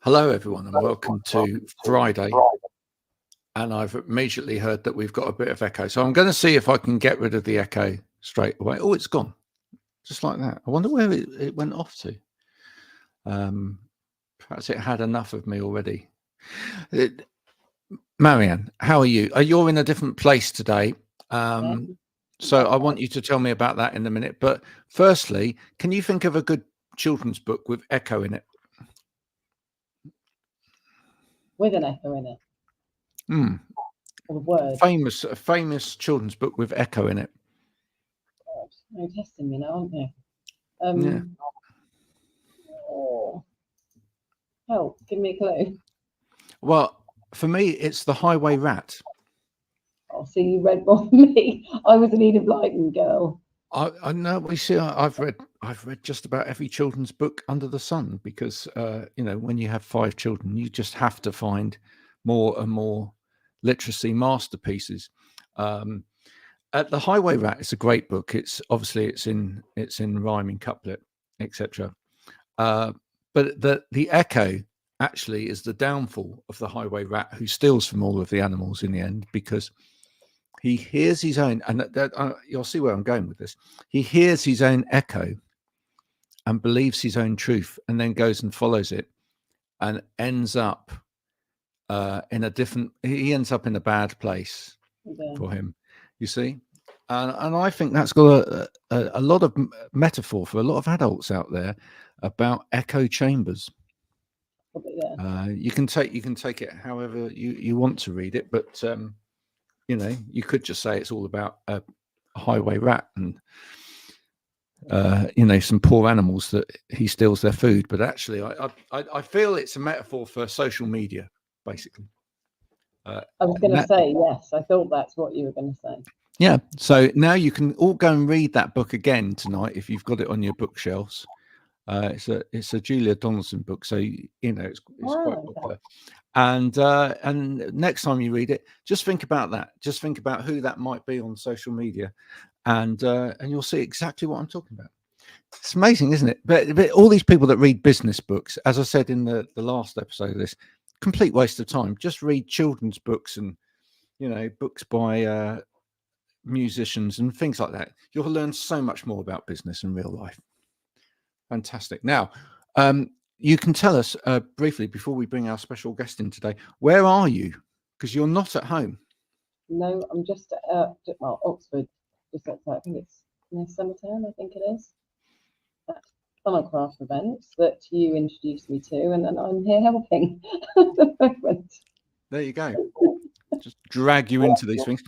Hello, everyone, and welcome to Friday. And I've immediately heard that we've got a bit of echo. So I'm going to see if I can get rid of the echo straight away. Oh, it's gone. Just like that. I wonder where it went off to. Perhaps it had enough of me already. Marianne, how are you? You're in a different place today. So I want you to tell me about that in a minute. But firstly, can you think of a good children's book with echo in it? With an echo in it. Or word. Famous children's book with echo in it. God, you're testing me now, aren't you? Yeah. Oh, help! Give me a clue. Well, for me, it's The Highway Rat. Oh, so you read more than me. I was an enlightening girl. I know. We see. I've read just about every children's book under the sun because when you have 5 children, you just have to find more and more literacy masterpieces. At The Highway Rat, it's a great book. It's in rhyming couplet, etc. But the echo actually is the downfall of the highway rat, who steals from all of the animals in the end, because he hears his own, and you'll see where I'm going with this. He hears his own echo and believes his own truth, and then goes and follows it, and ends up in a different. He ends up in a bad place for him. You see, and I think that's got a lot of metaphor for a lot of adults out there about echo chambers. You can take it however you want to read it, but you could just say it's all about a highway rat and some poor animals that he steals their food. But actually, I feel it's a metaphor for social media, basically. I was going to say yes. I thought that's what you were going to say. Yeah. So now you can all go and read that book again tonight if you've got it on your bookshelves. It's a Julia Donaldson book, so it's quite popular. And next time you read it, just think about that. Just think about who that might be on social media, and you'll see exactly what I'm talking about. It's amazing, isn't it? But all these people that read business books, as I said in the last episode of this, complete waste of time. Just read children's books and books by musicians and things like that. You'll learn so much more about business and real life. Fantastic. Now, you can tell us briefly before we bring our special guest in today, where are you? Because you're not at home. No, I'm just at Oxford, just outside. I think it's near Summertown, I think it is. That funnel craft event that you introduced me to, and then I'm here helping at the moment. There you go. Just drag you into these things.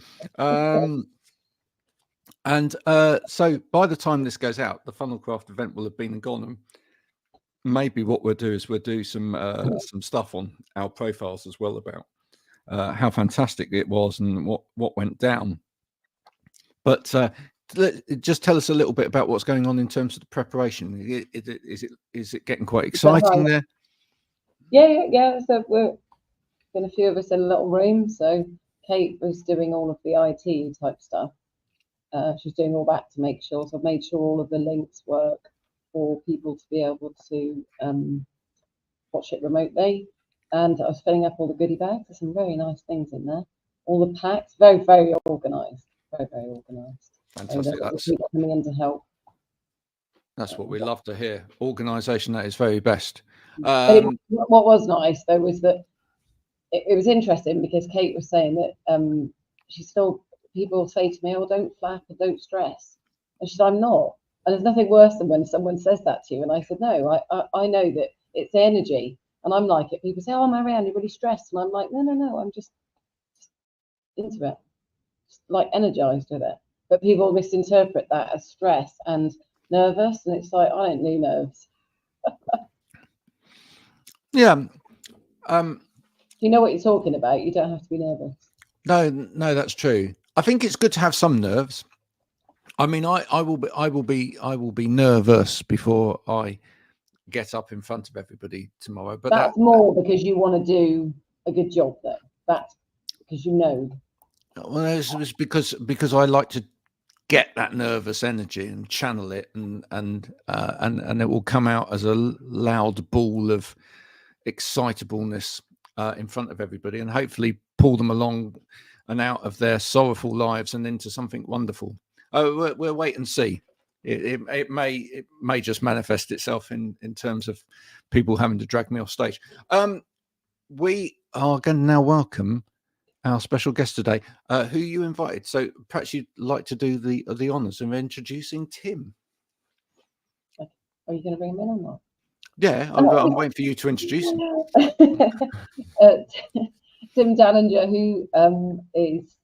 And so by the time this goes out, the funnel craft event will have been and gone. And maybe what we'll do is we'll do some stuff on our profiles as well about how fantastic it was and what went down. But just tell us a little bit about what's going on in terms of the preparation. Is it getting quite exciting there? Yeah. So we're been a few of us in a little room. So Kate was doing all of the IT type stuff. She's doing all that to make sure. So I've made sure all of the links work for people to be able to watch it remotely. And I was filling up all the goodie bags. There's some very nice things in there. All the packs, very, very organised. Very, very organised. Fantastic. That's people coming in to help. That's what we love to hear. Organisation at its very best. What was nice though was that it was interesting because Kate was saying that she still. People say to me, "Oh, don't flap or don't stress," and she said, "I'm not." And there's nothing worse than when someone says that to you. And I said, "No, I know that it's energy, and I'm like it." People say, "Oh, Marianne, you're really stressed," and I'm like, "No, I'm just into it, just like energized with it." But people misinterpret that as stress and nervous, and it's like I don't do nerves. Yeah. You know what you're talking about. You don't have to be nervous. No, that's true. I think it's good to have some nerves. I mean, I will be nervous before I get up in front of everybody tomorrow. But that's more because you want to do a good job, though. That's because you know. Well, it's because I like to get that nervous energy and channel it, and it will come out as a loud ball of excitableness in front of everybody, and hopefully pull them along and out of their sorrowful lives and into something wonderful. We'll wait and see. It may just manifest itself in terms of people having to drag me off stage. We are going to now welcome our special guest today, who you invited. So perhaps you'd like to do the honours of introducing Tim. Are you going to bring him in or not? Yeah, I'm waiting for you to introduce him. Tim Dallinger, who is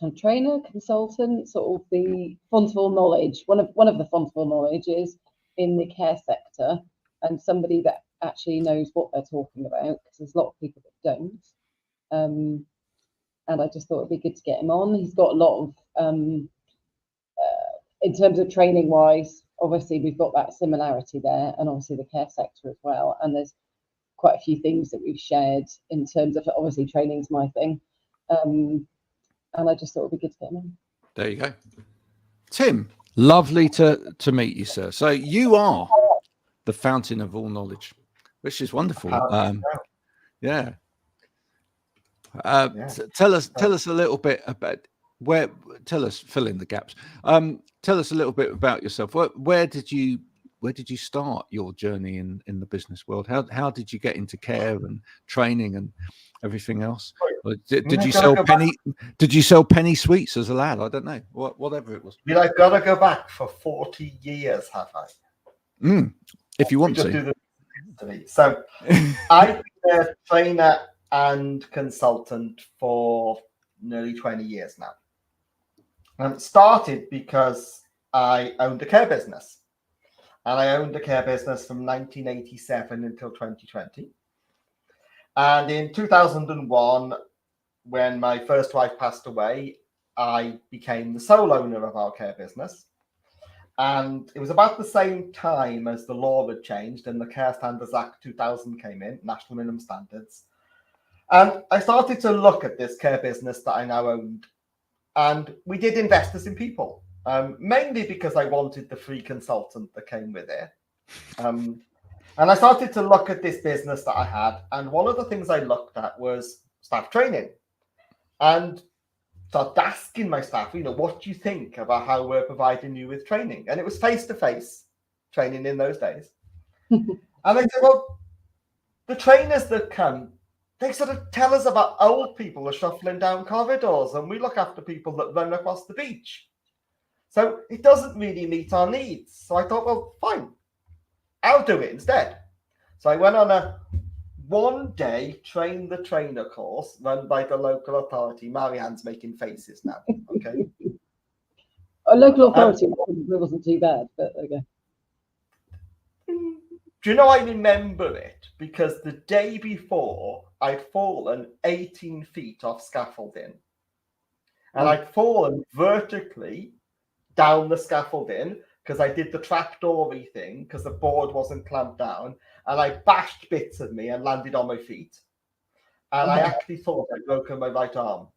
a trainer, consultant, sort of the font of knowledge. One of the font of knowledge is in the care sector, and somebody that actually knows what they're talking about, because there's a lot of people that don't. And I just thought it'd be good to get him on. He's got a lot of, in terms of training wise, obviously we've got that similarity there, and obviously the care sector as well. And there's quite a few things that we've shared in terms of, obviously training's my thing. And I just thought it'd be good to get him on. There you go. Tim, lovely to meet you, sir. So you are the fountain of all knowledge, which is wonderful. Yeah. Tell us a little bit about fill in the gaps. Tell us a little bit about yourself. Where did you start your journey in the business world? How did you get into care and training and everything else? Did you sell penny sweets as a lad? I don't know. Whatever it was. I've got to go back for 40 years, have I? If you want to. So I've been a trainer and consultant for nearly 20 years now. And it started because I owned a care business. And I owned a care business from 1987 until 2020. And in 2001, when my first wife passed away, I became the sole owner of our care business. And it was about the same time as the law had changed and the Care Standards Act 2000 came in, National Minimum Standards. And I started to look at this care business that I now owned. And we did invest as in people, mainly because I wanted the free consultant that came with it. And I started to look at this business that I had. And one of the things I looked at was staff training. And started asking my staff, what do you think about how we're providing you with training? And it was face-to-face training in those days. And they said, well, the trainers that come, they sort of tell us about old people are shuffling down corridors, and we look after people that run across the beach. So it doesn't really meet our needs. So I thought, well, fine, I'll do it instead. So I went on a one-day train the trainer course run by the local authority. Marianne's making faces now. Okay. A local authority wasn't too bad, but okay. Do you know, I remember it because the day before I'd fallen 18 feet off scaffolding. And I'd fallen vertically down the scaffolding because I did the trapdoory thing because the board wasn't clamped down. And I bashed bits of me and landed on my feet. And I actually thought I'd broken my right arm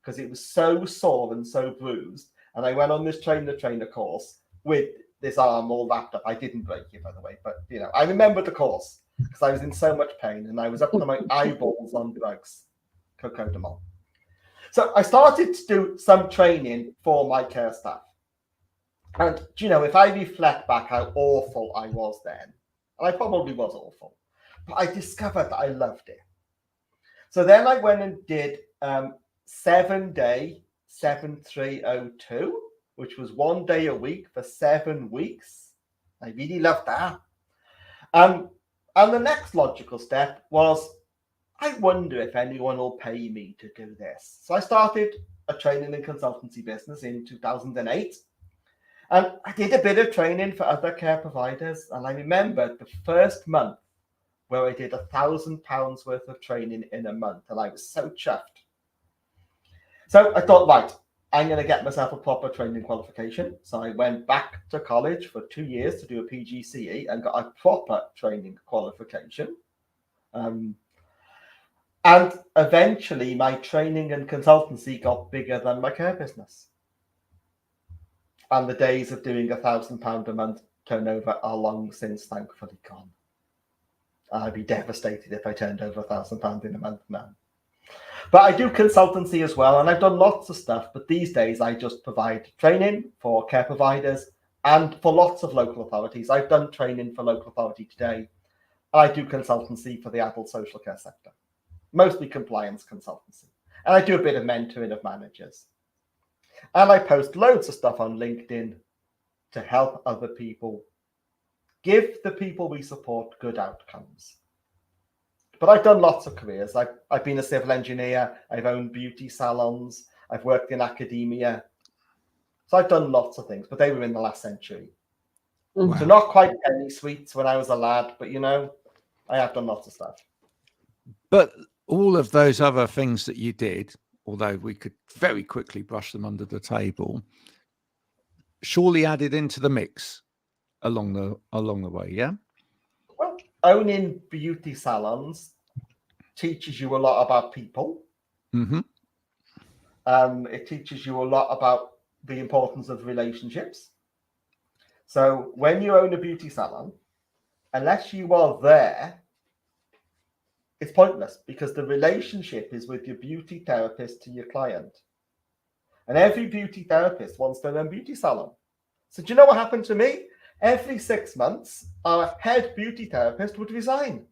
because it was so sore and so bruised. And I went on this train the trainer course with this arm all wrapped up. I didn't break it, by the way, but I remember the course because I was in so much pain and I was up to my eyeballs on drugs, cocodamol. So I started to do some training for my care staff. And if I reflect back how awful I was then, and I probably was awful, but I discovered that I loved it. So then I went and did 7-day 7302, which was 1 day a week for 7 weeks. I really loved that. And the next logical step was, I wonder if anyone will pay me to do this. So I started a training and consultancy business in 2008. And I did a bit of training for other care providers. And I remember the first month where I did £1,000 worth of training in a month. And I was so chuffed. So I thought, right, I'm going to get myself a proper training qualification. So I went back to college for 2 years to do a PGCE and got a proper training qualification. And eventually my training and consultancy got bigger than my care business. And the days of doing £1,000 a month turnover are long since thankfully gone. I'd be devastated if I turned over £1,000 in a month now. But I do consultancy as well, and I've done lots of stuff. But these days, I just provide training for care providers and for lots of local authorities. I've done training for local authority today. I do consultancy for the adult social care sector, mostly compliance consultancy. And I do a bit of mentoring of managers. And I post loads of stuff on LinkedIn to help other people, give the people we support good outcomes. But I've done lots of careers. I've been a civil engineer. I've owned beauty salons. I've worked in academia. So I've done lots of things, but they were in the last century. Wow. So not quite penny sweets when I was a lad, but, you know, I have done lots of stuff. But all of those other things that you did, although we could very quickly brush them under the table, surely added into the mix along the way, yeah? Well, owning beauty salons teaches you a lot about people. Mm-hmm. It teaches you a lot about the importance of relationships. So when you own a beauty salon, unless you are there, it's pointless, because the relationship is with your beauty therapist to your client. And every beauty therapist wants their own beauty salon. So do you know what happened to me? Every 6 months, our head beauty therapist would resign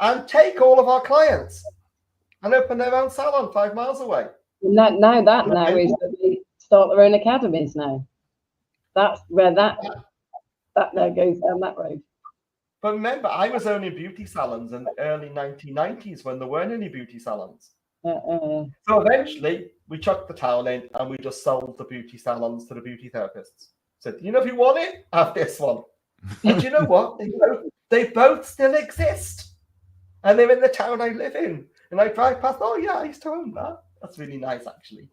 and take all of our clients and open their own salon 5 miles away. And that is that they start their own academies now. That's where that now goes down that road. But remember, I was owning beauty salons in the early 1990s when there weren't any beauty salons. So eventually, we chucked the towel in and we just sold the beauty salons to the beauty therapists. Said, you know, if you want it, have this one. And you know what? They both still exist. And they're in the town I live in. And I drive past, oh yeah, I used to own that. That's really nice, actually.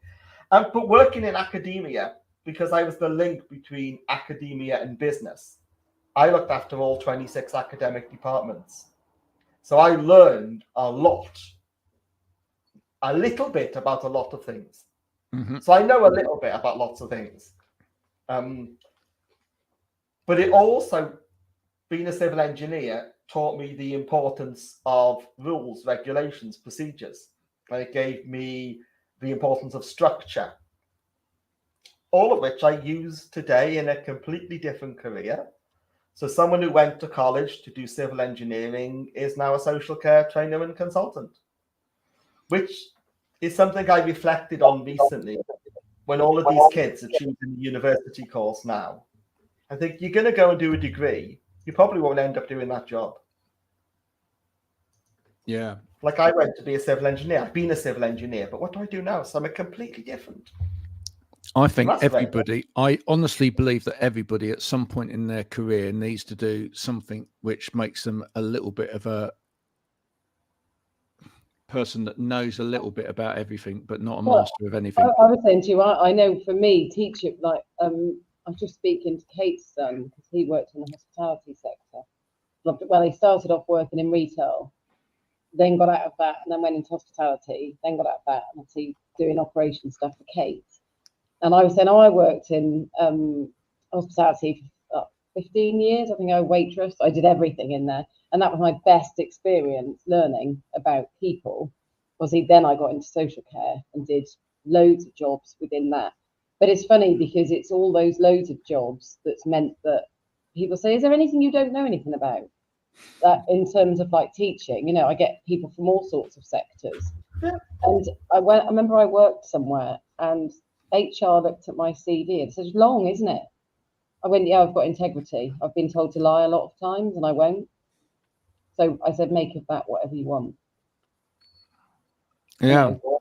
But working in academia, because I was the link between academia and business, I looked after all 26 academic departments. So I learned a little bit about a lot of things. Mm-hmm. So I know a little bit about lots of things. But it also, being a civil engineer, taught me the importance of rules, regulations, procedures. And it gave me the importance of structure, all of which I use today in a completely different career. So someone who went to college to do civil engineering is now a social care trainer and consultant, which is something I reflected on recently when all of these kids are choosing the university course now. I think you're going to go and do a degree, you probably won't end up doing that job. Yeah. Like I went to be a civil engineer. I've been a civil engineer, but what do I do now? Something completely different. I think everybody, I honestly believe that everybody at some point in their career needs to do something which makes them a little bit of a person that knows a little bit about everything, but not a master of anything. I was saying to you, I know for me, teaching, like, I was just speaking to Kate's son, because he worked in the hospitality sector. Well, he started off working in retail, then got out of that, and then went into hospitality, then got out of that, and obviously doing operation stuff for Kate. And I was saying, I worked in hospitality for 15 years. I think I was a waitress. I did everything in there. And that was my best experience learning about people. Obviously, then I got into social care and did loads of jobs within that. But it's funny because it's all those loads of jobs that's meant that people say, is there anything you don't know anything about? That in terms of like teaching, you know, I get people from all sorts of sectors. And I remember I worked somewhere and HR looked at my CV and said, it's long, isn't it? I went, yeah, I've got integrity. I've been told to lie a lot of times and I won't. So I said, make of that whatever you want. Yeah. You know?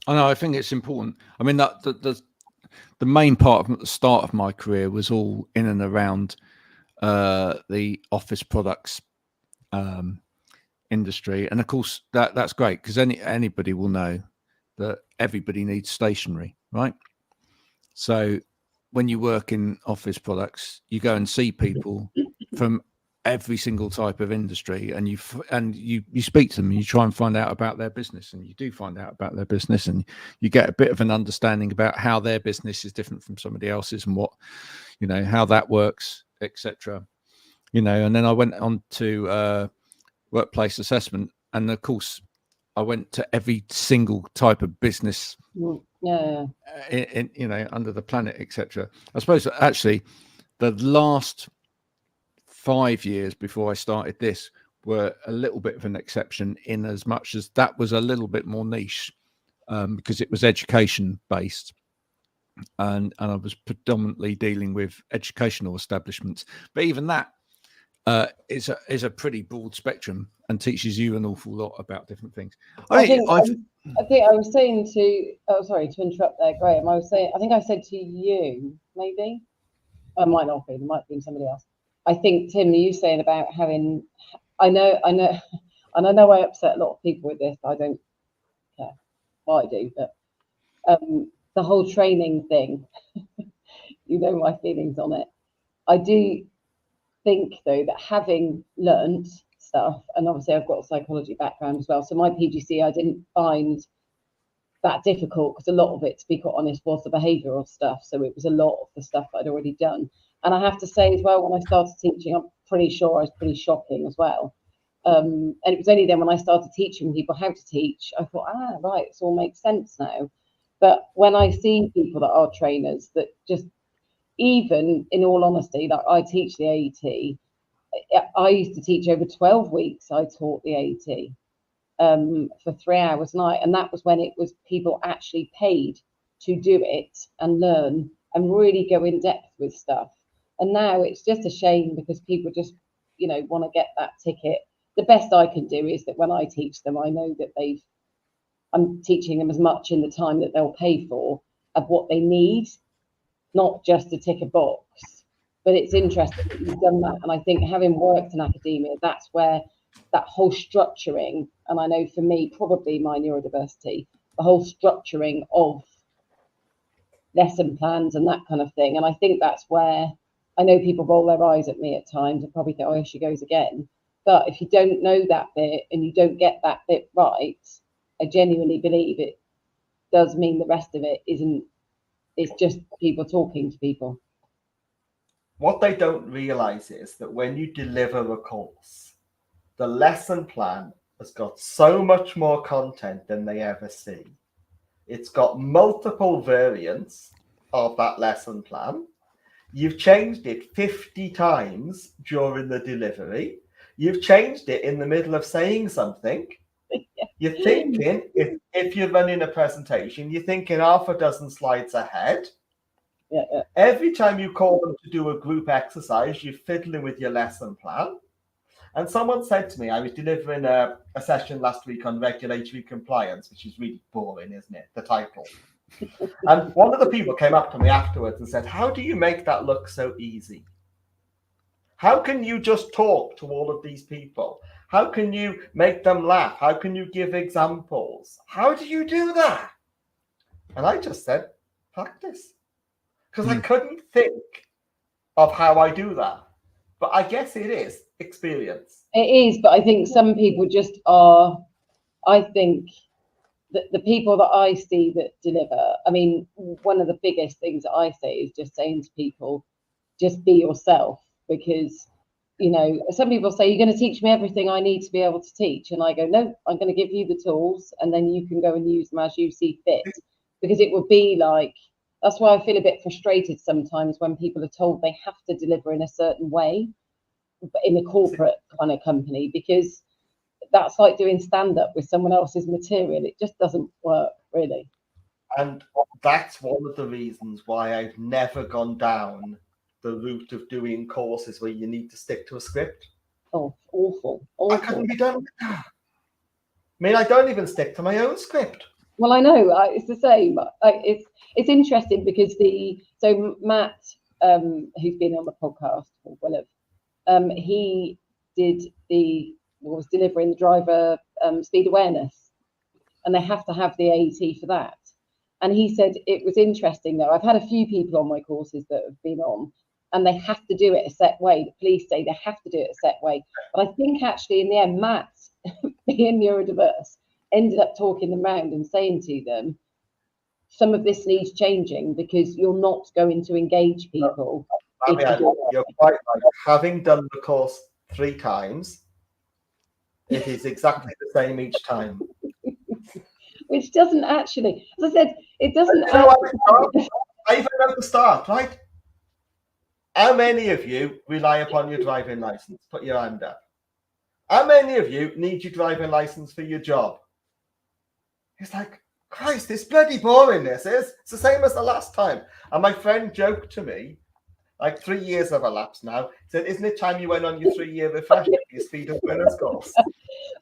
I know, I think it's important. I mean, that the main part of the start of my career was all in and around the office products industry. And of course, that's great because anybody will know that everybody needs stationery, right? So when you work in office products, you go and see people from every single type of industry, and you speak to them and you try and find out about their business, and you do find out about their business, and you get a bit of an understanding about how their business is different from somebody else's and what, you know, how that works, etc. you know. And then I went on to workplace assessment, and of course I went to every single type of business Yeah. in you know, under the planet, etc. I suppose actually the last 5 years before I started this were a little bit of an exception, in as much as that was a little bit more niche, because it was education based, and I was predominantly dealing with educational establishments. But even that is a pretty broad spectrum and teaches you an awful lot about different things. I think I was saying to, oh, sorry to interrupt there, Graham. I think I said to you, maybe, I might not be, there might be somebody else. I think, Tim, you saying about having, I know, and I know I upset a lot of people with this. I don't care. Well, I do, but the whole training thing, you know my feelings on it. I do think, though, that having learnt stuff, and obviously I've got a psychology background as well, so my PGC I didn't find that difficult, because a lot of it, to be quite honest, was the behavioural stuff. So it was a lot of the stuff that I'd already done. And I have to say as well, when I started teaching, I'm pretty sure I was pretty shocking as well. And it was only then when I started teaching people how to teach, I thought, right, it all makes sense now. But when I see people that are trainers that just, even in all honesty, like I teach the AET, I used to teach over 12 weeks. I taught the AET for 3 hours a night, and that was when it was people actually paid to do it and learn and really go in depth with stuff. And now it's just a shame, because people just, you know, want to get that ticket. The best I can do is that when I teach them, I know that I'm teaching them as much in the time that they'll pay for of what they need, not just to tick a box. But it's interesting that you've done that. And I think, having worked in academia, that's where that whole structuring, and I know for me, probably my neurodiversity, the whole structuring of lesson plans and that kind of thing. And I think that's where I know people roll their eyes at me at times and probably think, oh, here she goes again. But if you don't know that bit and you don't get that bit right, I genuinely believe it does mean the rest of it isn't, it's just people talking to people. What they don't realize is that when you deliver a course, the lesson plan has got so much more content than they ever see. It's got multiple variants of that lesson plan. You've changed it 50 times during the delivery. You've changed it in the middle of saying something. You're thinking, if you're running a presentation, you're thinking half a dozen slides ahead. Yeah. Every time you call them to do a group exercise, you're fiddling with your lesson plan. And someone said to me, I was delivering a session last week on regulatory compliance, which is really boring, isn't it? The title. And one of the people came up to me afterwards and said, how do you make that look so easy? How can you just talk to all of these people? How can you make them laugh? How can you give examples? How do you do that? And I just said, practice. Because I couldn't think of how I do that. But I guess it is experience. It is, but I think some people just are, I think that the people that I see that deliver, I mean, one of the biggest things that I say is just saying to people, just be yourself. Because, you know, some people say, you're going to teach me everything I need to be able to teach. And I go, no, I'm going to give you the tools and then you can go and use them as you see fit. Because it would be like, that's why I feel a bit frustrated sometimes when people are told they have to deliver in a certain way in a corporate kind of company, because that's like doing stand-up with someone else's material. It just doesn't work, really. And that's one of the reasons why I've never gone down the route of doing courses where you need to stick to a script. Oh, awful. I couldn't be done with that. I mean, I don't even stick to my own script. Well, I know it's the same. It's interesting because so Matt, who's been on the podcast, or Willem, he was delivering the driver speed awareness, and they have to have the AET for that. And he said it was interesting though. I've had a few people on my courses that have been on, and they have to do it a set way. The police say they have to do it a set way. But I think actually in the end, Matt, being neurodiverse, ended up talking them round and saying to them, some of this needs changing because you're not going to engage people Marianne, you're quite right. Having done the course 3 times, it is exactly the same each time. Which doesn't actually, as I said, it doesn't. I even at the start, right? How many of you rely upon your driving license? Put your hand up. How many of you need your driving license for your job? It's like, Christ, it's bloody boring, this is. It's the same as the last time. And my friend joked to me, like 3 years have elapsed now, said, isn't it time you went on your 3-year refresher for your speed awareness course?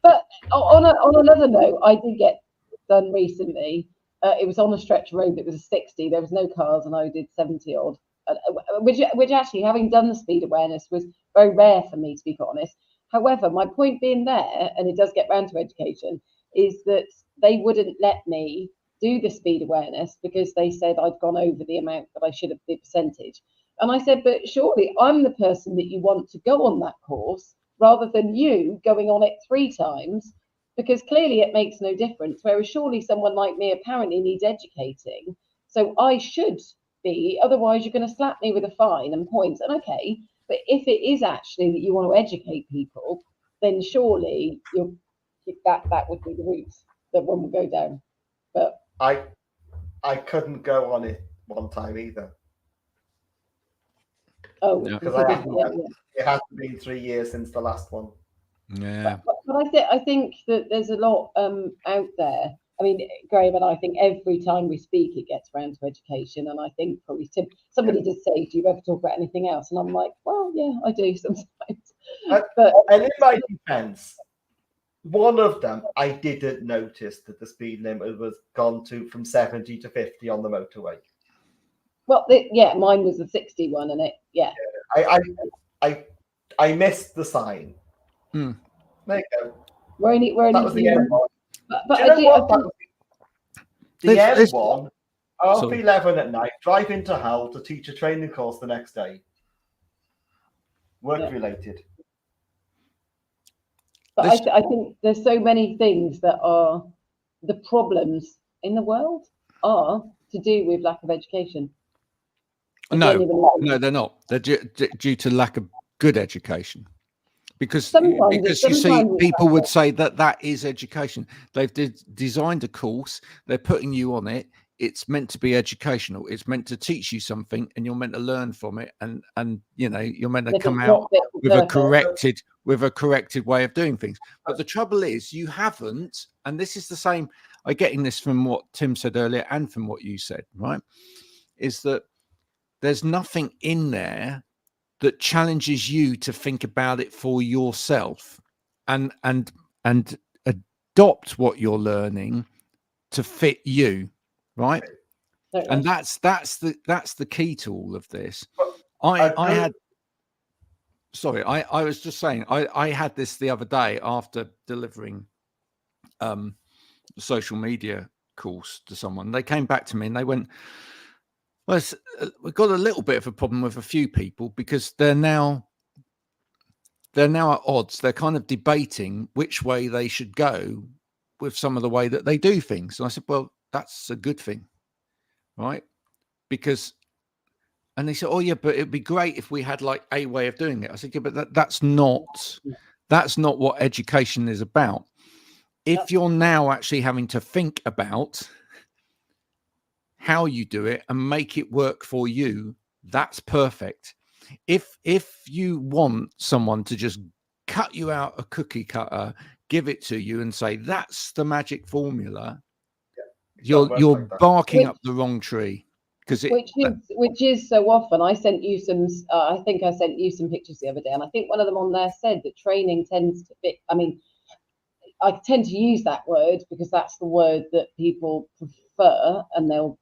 But on another note, I did get done recently. It was on a stretch road that was a 60. There was no cars, and I did 70 odd. Which actually, having done the speed awareness, was very rare for me, to be honest. However, my point being there, and it does get round to education, is that they wouldn't let me do the speed awareness because they said I'd gone over the amount that I should have, the percentage. And I said, but surely I'm the person that you want to go on that course rather than you going on it 3 times, because clearly it makes no difference. Whereas surely someone like me apparently needs educating. So I should be, otherwise you're going to slap me with a fine and points. And okay, but if it is actually that you want to educate people, then surely that would be the route that one would go down. But I couldn't go on it one time either. Oh, because it hasn't been 3 years since the last one. Yeah. But I think that there's a lot out there. I mean, Graham and I think every time we speak, it gets around to education. And I think probably Tim, somebody did say, do you ever talk about anything else? And I'm like, well, yeah, I do sometimes. And in my defense, one of them, I didn't notice that the speed limit was gone from 70 to 50 on the motorway. Well, mine was the 61, and I missed the sign. Hmm. There you go. That was the end one. But the end one, half 11 at night, drive into Hull to teach a training course the next day. Work related. But I think there's so many things that are the problems in the world are to do with lack of education. No, they're not. They're due to lack of good education. Because you see, people would say that is education. They've designed a course. They're putting you on it. It's meant to be educational. It's meant to teach you something, and you're meant to learn from it. And you're meant to come out with a corrected way of doing things. But the trouble is, you haven't. And this is the same. I'm getting this from what Tim said earlier, and from what you said. Right? Is that there's nothing in there that challenges you to think about it for yourself and adopt what you're learning to fit you, right? And that's the key to all of this. I was just saying I had this the other day after delivering the social media course to someone. They came back to me and they went, well, we've got a little bit of a problem with a few people because they're now at odds. They're kind of debating which way they should go with some of the way that they do things. And I said, well, that's a good thing, right? And they said, oh yeah, but it'd be great if we had like a way of doing it. I said, yeah, but that's not what education is about. If you're now actually having to think about how you do it and make it work for you, that's perfect. If you want someone to just cut you out a cookie cutter, give it to you and say that's the magic formula, you're barking up the wrong tree. Which is so often. I sent you some I think I sent you some pictures the other day, and I think one of them on there said that training tends to be, I mean, I tend to use that word because that's the word that people prefer, and they'll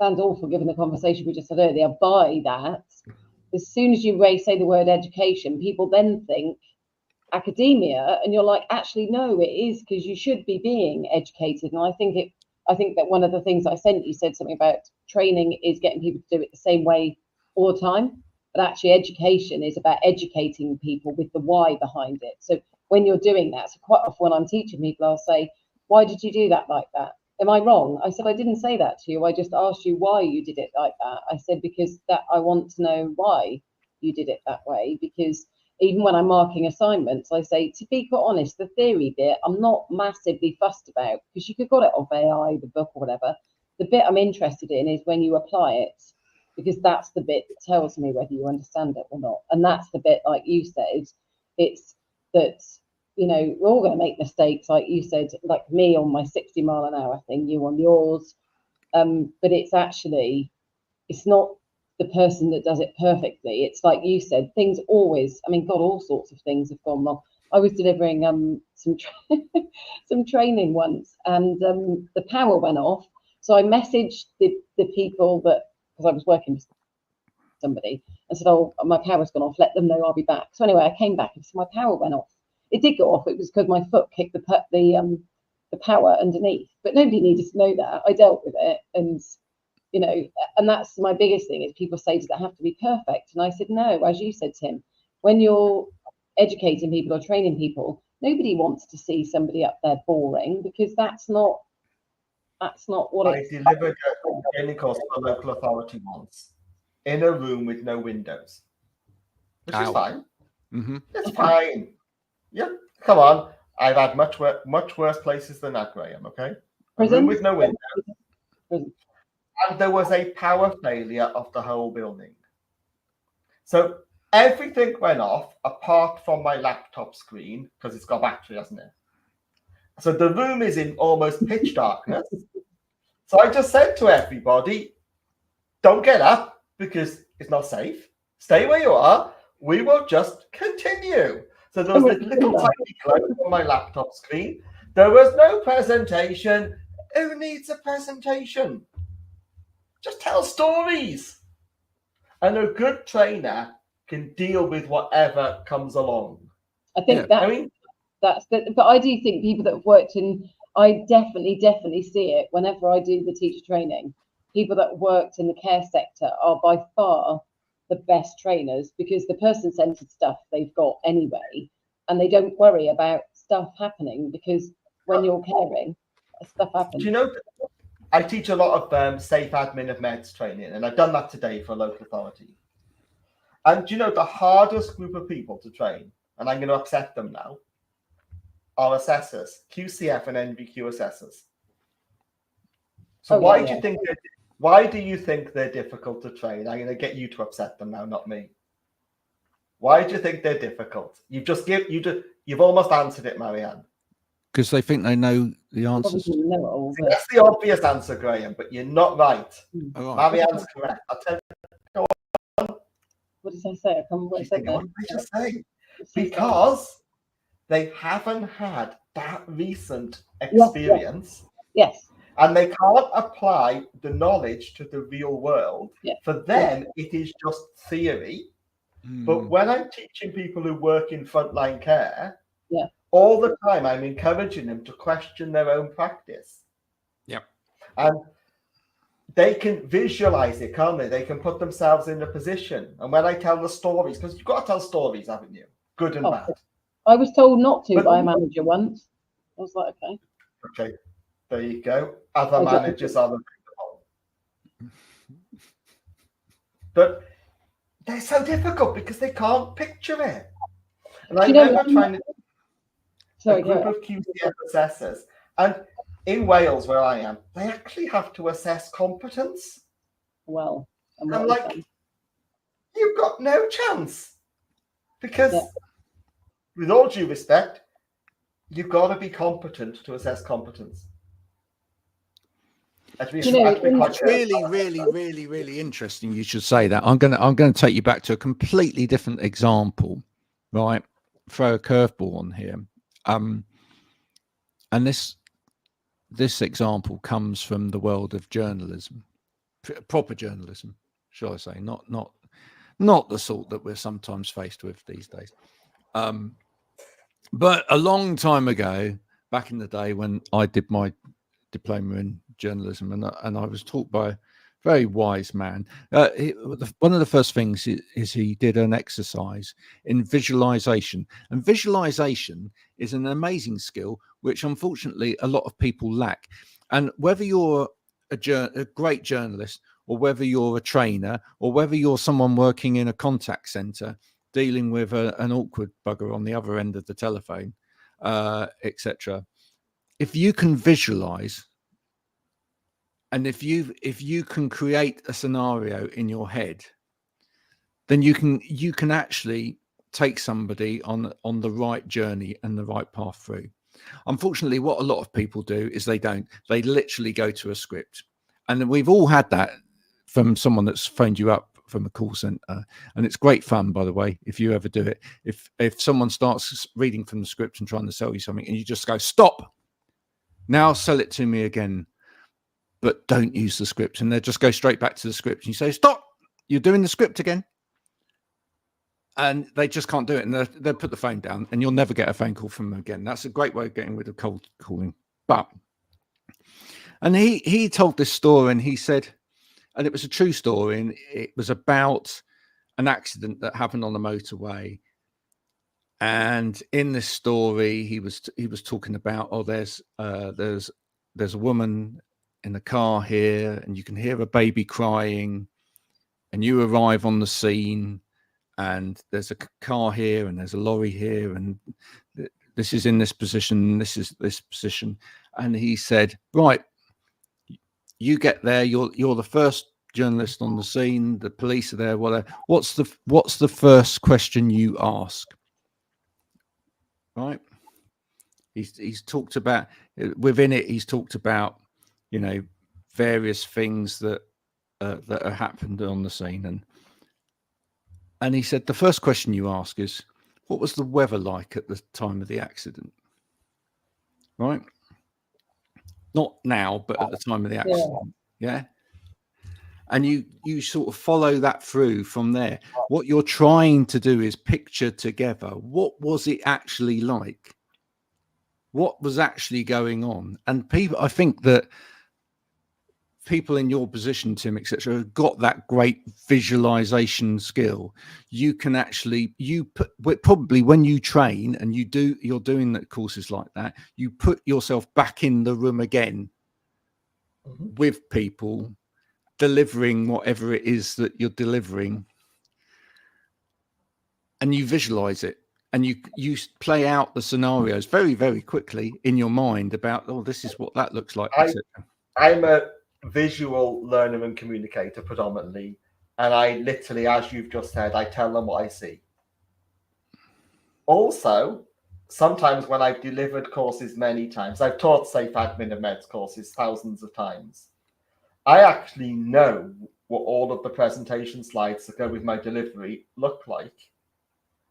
sounds awful given the conversation we just had earlier, by that. As soon as you say the word education, people then think academia, and you're like, actually, no, it is, because you should be being educated. And I think that one of the things I sent you said something about training is getting people to do it the same way all the time. But actually, education is about educating people with the why behind it. So when you're doing that, so quite often when I'm teaching people, I'll say, why did you do that like that? Am I wrong? I said, I didn't say that to you. I just asked you why you did it like that. I said, because that I want to know why. you did it that way, because even when I'm marking assignments, I say, to be quite honest, the theory bit I'm not massively fussed about, because you could got it off AI, the book or whatever. The bit I'm interested in is when you apply it, because that's the bit that tells me whether you understand it or not. And that's the bit, like you said, it's that, you know, we're all going to make mistakes, like you said, like me on my 60 mile an hour thing, you on yours. But it's actually, it's not the person that does it perfectly. It's like you said, things always, I mean, God, all sorts of things have gone wrong. I was delivering some training once, and the power went off. So I messaged the people that, because I was working with somebody, and said, oh, my power's gone off, let them know I'll be back. So anyway, I came back and so my power went off. It did go off. It was because my foot kicked the power underneath, but nobody needed to know that. I dealt with it, and you know, and that's my biggest thing is people say, does it have to be perfect? And I said, no, as you said, Tim, when you're educating people or training people, nobody wants to see somebody up there boring, because that's not what I delivered a training course for local authority once in a room with no windows, which is fine. Mm-hmm. It's fine. Yeah, come on. I've had much worse places than that, Graham. Okay, a room with no windows. Prison. And there was a power failure of the whole building. So everything went off apart from my laptop screen, because it's got battery, hasn't it? So the room is in almost pitch darkness. So I just said to everybody, don't get up because it's not safe. Stay where you are. We will just continue. So there was a little tiny glow on my laptop screen. There was no presentation. Who needs a presentation? Just tell stories. And a good trainer can deal with whatever comes along. I think that's good. But I do think people that have worked in, I definitely see it whenever I do the teacher training. People that worked in the care sector are by far the best trainers, because the person-centered stuff they've got anyway, and they don't worry about stuff happening, because when you're caring, stuff happens. Do you know, I teach a lot of safe admin of meds training, and I've done that today for a local authority. And do you know the hardest group of people to train, and I'm going to upset them now, are assessors, QCF and NVQ assessors. So why do you think they're difficult to train? I'm going to get you to upset them now, not me. Why do you think they're difficult? You've almost answered it, Marianne. Because they think they know the answers. That's the obvious answer, Graham, but you're not right. Oh, right. Marianne's correct. I'll tell you. What did I say? What did I just say? Because they haven't had that recent experience. Yes. And they can't apply the knowledge to the real world. Yeah. For them, it is just theory. But when I'm teaching people who work in frontline care, all the time I'm encouraging them to question their own practice. Yep. And they can visualize it, can't they? They can put themselves in a position. And when I tell the stories, because you've got to tell stories, haven't you? Good and bad. I was told not to by a manager once. I was like, okay. Okay. There you go. Other managers are available. But they're so difficult because they can't picture it. And I remember trying to a group of QCF assessors. And in Wales, where I am, they actually have to assess competence. Well, I'm like, you've got no chance. Because with all due respect, you've got to be competent to assess competence. It's really interesting. You should say that. I'm going to take you back to a completely different example, right? Throw a curveball on here, and this example comes from the world of journalism, proper journalism, shall I say? Not the sort that we're sometimes faced with these days. But a long time ago, back in the day when I did my diploma in journalism, and I was taught by a very wise man. One of the first things is he did an exercise in visualization, and visualization is an amazing skill which unfortunately a lot of people lack. And whether you're a great journalist or whether you're a trainer, or whether you're someone working in a contact center dealing with an awkward bugger on the other end of the telephone, etc. If you can visualize, and if you can create a scenario in your head, then you can actually take somebody on the right journey and the right path through. Unfortunately, what a lot of people do is they literally go to a script. And we've all had that from someone that's phoned you up from a call center, and it's great fun, by the way, if you ever do it. If someone starts reading from the script and trying to sell you something, and you just go, stop, now sell it to me again, but don't use the script, and they just go straight back to the script, and you say, stop, you're doing the script again. And they just can't do it, and they'll put the phone down, and you'll never get a phone call from them again. That's a great way of getting rid of cold calling. And he told this story, and he said, and it was a true story, and it was about an accident that happened on the motorway. And in this story, he was talking about, oh, there's a woman in the car here, and you can hear a baby crying, and you arrive on the scene, and there's a car here, and there's a lorry here, and this is in this position, this is this position. And he said, right, you get there, you're the first journalist on the scene, the police are there, whatever. What's the first question you ask? Right? He's talked about, within it, he's talked about, various things that have happened on the scene, and he said the first question you ask is, what was the weather like at the time of the accident? Right? Not now, but at the time of the accident. Yeah. And you sort of follow that through from there. What you're trying to do is picture together, what was it actually like? What was actually going on? And I think that people in your position, Tim, etc., have got that great visualization skill. You can actually, probably when you train and you're doing the courses like that, you put yourself back in the room again with people, delivering whatever it is that you're delivering, and you visualize it, and you play out the scenarios very, very quickly in your mind about, oh, this is what that looks like. I'm a visual learner and communicator predominantly, and I literally, as you've just said, I tell them what I see. Also, sometimes when I've delivered courses many times, I've taught safe admin and meds courses thousands of times, I actually know what all of the presentation slides that go with my delivery look like,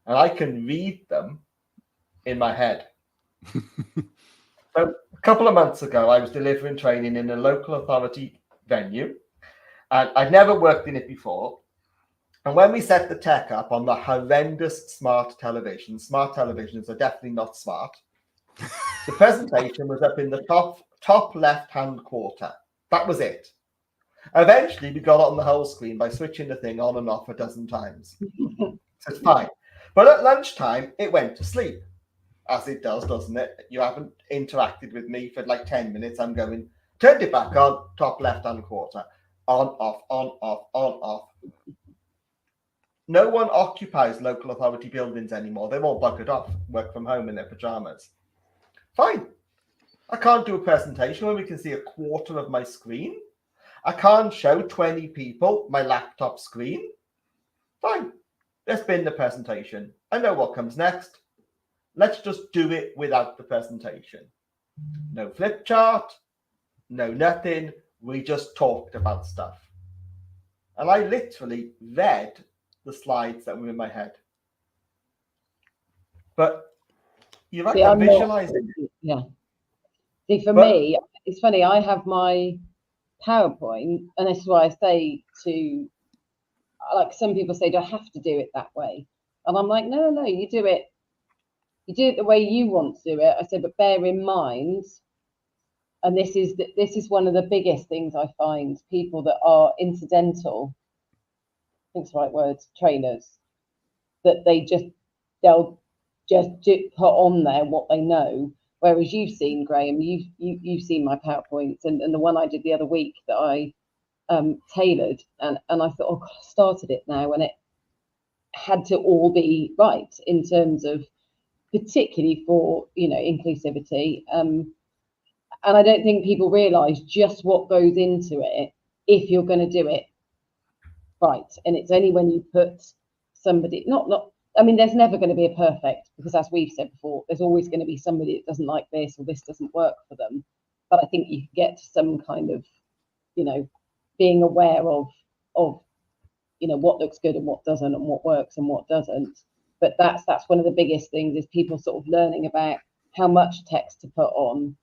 and I can read them in my head. So a couple of months ago, I was delivering training in a local authority venue, and I'd never worked in it before. And when we set the tech up on the horrendous smart televisions are definitely not smart. The presentation was up in the top left-hand quarter. That was it. Eventually, we got it on the whole screen by switching the thing on and off a dozen times. So it's fine. But at lunchtime, it went to sleep. As it does, doesn't it? You haven't interacted with me for like 10 minutes. I'm going, turned it back on, top left-hand quarter. On, off, on, off, on, off. No one occupies local authority buildings anymore. They're all buggered off, work from home in their pajamas. Fine. I can't do a presentation when we can see a quarter of my screen. I can't show 20 people my laptop screen. Fine. Let's bin the presentation. I know what comes next. Let's just do it without the presentation. No flip chart, no nothing. We just talked about stuff. And I literally read the slides that were in my head. But you're right, I'm visualizing. Yeah. See, for me, it's funny, I have my PowerPoint, and this is why I say to, like, some people say, do I have to do it that way? And I'm like, no, you do it the way you want to do it. I said, but bear in mind, and this is one of the biggest things I find, people that are incidental, I think it's the right word, trainers, that they'll just put on there what they know. Whereas you've seen, Graham, you've seen my PowerPoints, and the one I did the other week that I tailored, and I thought, oh God, I started it now, and it had to all be right in terms of, particularly for, you know, inclusivity. And I don't think people realise just what goes into it if you're going to do it right. And it's only when you put somebody, I mean, there's never going to be a perfect, because as we've said before, there's always going to be somebody that doesn't like this, or this doesn't work for them. But I think you can get to some kind of, you know, being aware of, you know, what looks good and what doesn't, and what works and what doesn't. But that's one of the biggest things, is people sort of learning about how much text to put on,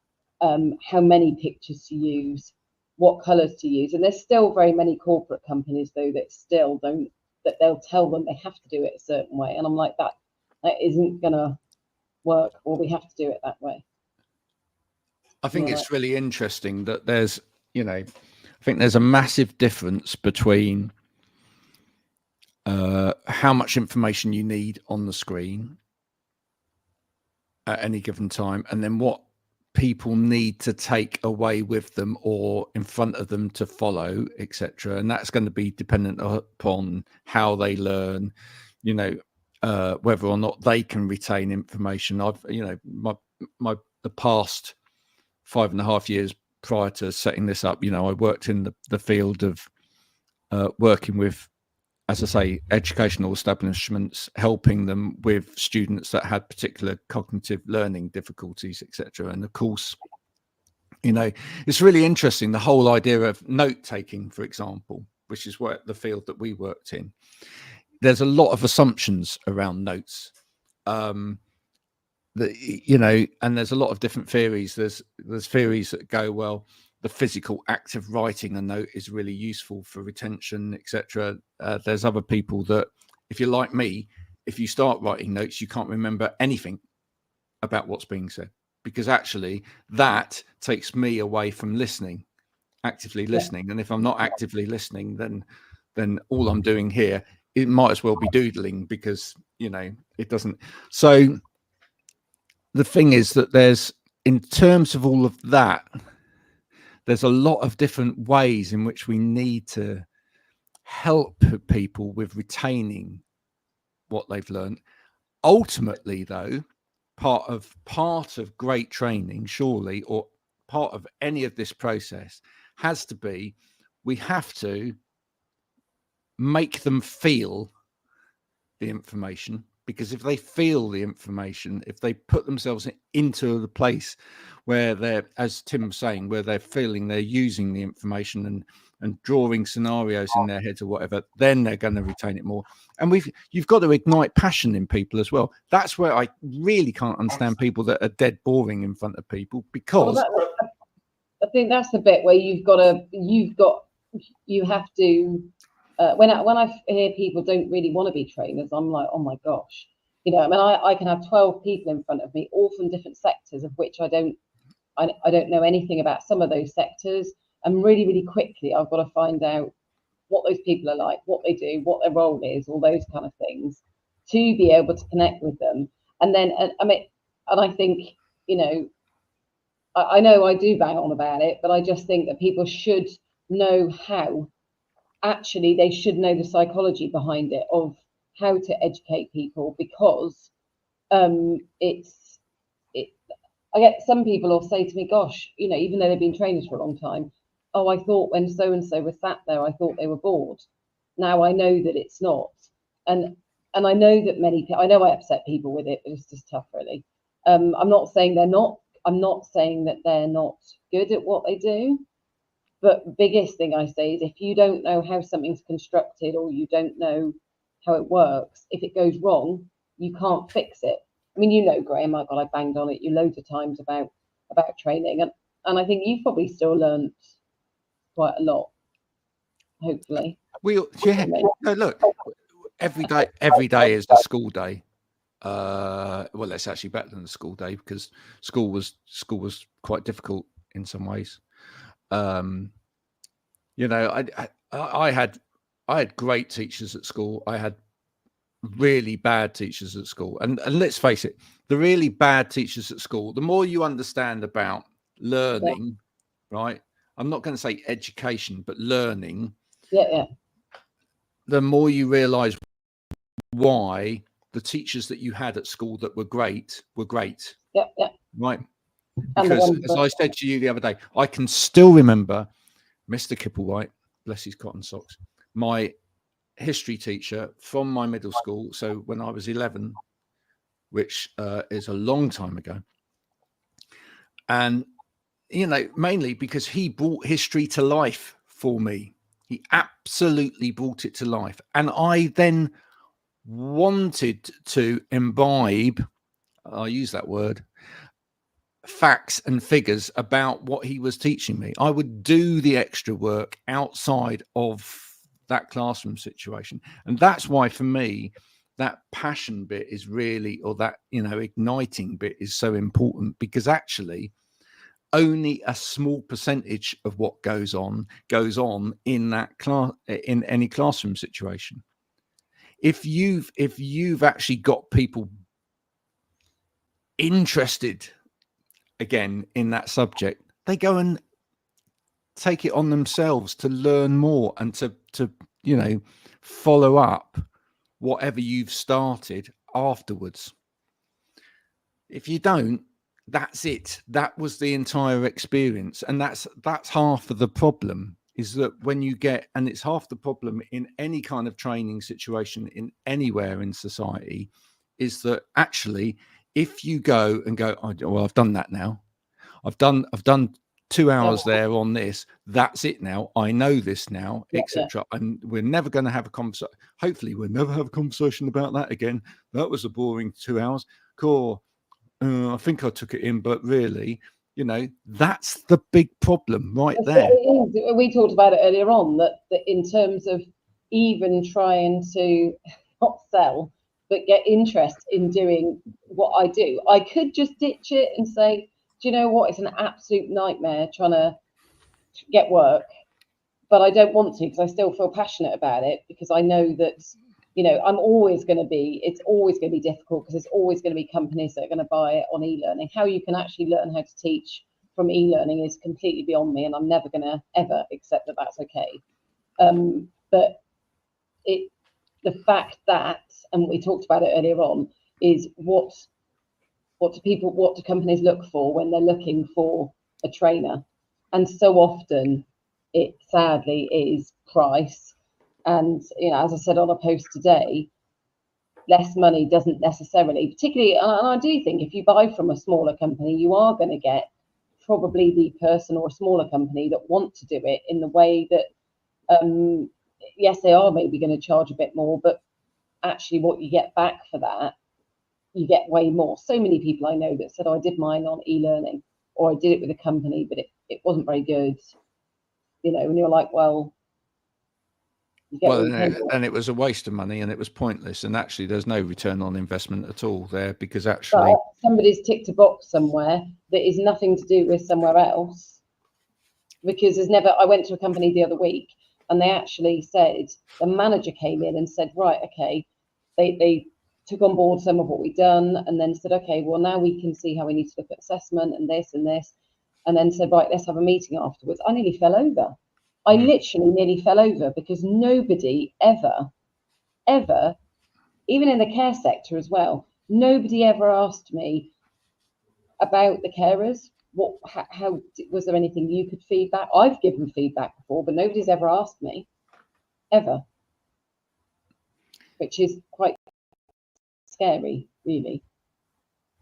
how many pictures to use, what colours to use. And there's still very many corporate companies, though, that still don't, that they'll tell them they have to do it a certain way. And I'm like, that isn't going to work, or we have to do it that way. I think it's really interesting that there's, you know, I think there's a massive difference between how much information you need on the screen at any given time, and then what people need to take away with them or in front of them to follow, etc. And that's going to be dependent upon how they learn, you know, whether or not they can retain information. I've, you know, the past 5.5 years prior to setting this up, you know, I worked in the field of working with, as I say, educational establishments, helping them with students that had particular cognitive learning difficulties, etc. And of course, you know, it's really interesting, the whole idea of note taking, for example, which is what the field that we worked in. There's a lot of assumptions around notes, that, you know, and there's a lot of different theories. There's theories that go, well, the physical act of writing a note is really useful for retention, etc. There's other people that, if you're like me, if you start writing notes, you can't remember anything about what's being said, because actually that takes me away from listening, actively listening. And if I'm not actively listening, then all I'm doing here, it might as well be doodling, because, you know, it doesn't. So the thing is that there's, in terms of all of that, there's a lot of different ways in which we need to help people with retaining what they've learned. Ultimately, though, part of great training, surely, or part of any of this process, has to be, we have to make them feel the information. Because if they feel the information, if they put themselves into the place where they're, as Tim was saying, where they're feeling they're using the information and drawing scenarios in their heads or whatever, then they're going to retain it more. And you've got to ignite passion in people as well. That's where I really can't understand people that are dead boring in front of people, because I think that's the bit where you have to. When I hear people don't really want to be trainers, I'm like, oh my gosh, you know. I mean, I can have 12 people in front of me, all from different sectors, of which I don't know anything about some of those sectors. And really, really quickly, I've got to find out what those people are like, what they do, what their role is, all those kind of things, to be able to connect with them. And then, I mean, and I think, you know, I know I do bang on about it, but I just think that people should know how. Actually, they should know the psychology behind it, of how to educate people, because I get some people will say to me, gosh, you know, even though they've been trainers for a long time, oh, I thought when so and so was sat there, I thought they were bored. Now I know that it's not, and I know that I know I upset people with it, but it's just tough, really. I'm not saying they're not. I'm not saying that they're not good at what they do. But biggest thing I say is, if you don't know how something's constructed, or you don't know how it works, if it goes wrong, you can't fix it. I mean, you know, Graham, I banged on it you loads of times about training, and I think you've probably still learned quite a lot, hopefully. No, look, every day is a school day. Well, that's actually better than the school day, because school was quite difficult in some ways. You know, I had great teachers at school. I had really bad teachers at school, and let's face it, the really bad teachers at school, the more you understand about learning, right? I'm not going to say education, but learning, Yeah. the more you realize why the teachers that you had at school that were great. Yeah. Right. And the Because ones as that- I said to you the other day, I can still remember Mr. Kipplewhite, bless his cotton socks, my history teacher from my middle school. So when I was 11, which is a long time ago. And, you know, mainly because he brought history to life for me. He absolutely brought it to life. And I then wanted to imbibe, I use that word, facts and figures about what he was teaching me. I would do the extra work outside of that classroom situation. And that's why for me, that passion bit is really, or that, you know, igniting bit is so important, because actually only a small percentage of what goes on in that class, in any classroom situation. If you've actually got people interested again in that subject, they go and take it on themselves to learn more and to you know, follow up whatever you've started afterwards. If you don't, that's it. That was the entire experience. And that's half of the problem, is that when you get, and it's half the problem in any kind of training situation in anywhere in society, is that actually if you go and go, oh, well, I've done that now, I've done 2 hours there on this, that's it now, I know this now, etc. And we're never going to have a conversation. Hopefully we'll never have a conversation about that again. That was a boring 2 hours. Cool. I think I took it in, but really, you know, that's the big problem right there. We talked about it earlier on, that in terms of even trying to not sell, but get interest in doing what I do, I could just ditch it and say, do you know what? It's an absolute nightmare trying to get work, but I don't want to, because I still feel passionate about it, because I know that, you know, it's always going to be difficult, because there's always going to be companies that are going to buy it on e-learning. How you can actually learn how to teach from e-learning is completely beyond me, and I'm never going to ever accept that that's okay. But the fact that, and we talked about it earlier on, is what do companies look for when they're looking for a trainer? And so often it sadly is price. And, you know, as I said on a post today, less money doesn't necessarily, particularly, and I do think if you buy from a smaller company, you are going to get probably the person or a smaller company that want to do it in the way that, yes, they are maybe going to charge a bit more, but actually what you get back for that, you get way more. So many people I know that said, oh, I did mine on e-learning, or I did it with a company, but it wasn't very good. You know, and you're like, well, and it was a waste of money, and it was pointless, and actually there's no return on investment at all there, because actually somebody's ticked a box somewhere that is nothing to do with somewhere else. Because I went to a company the other week, and they actually said, the manager came in and said, right, okay, they took on board some of what we'd done, and then said, okay, well, now we can see how we need to look at assessment and this, and then said, right, let's have a meeting afterwards. I nearly fell over. I literally nearly fell over, because nobody ever, even in the care sector as well, nobody ever asked me about the carers. How was there anything you could feedback? I've given feedback before, but nobody's ever asked me, ever, which is quite scary, really.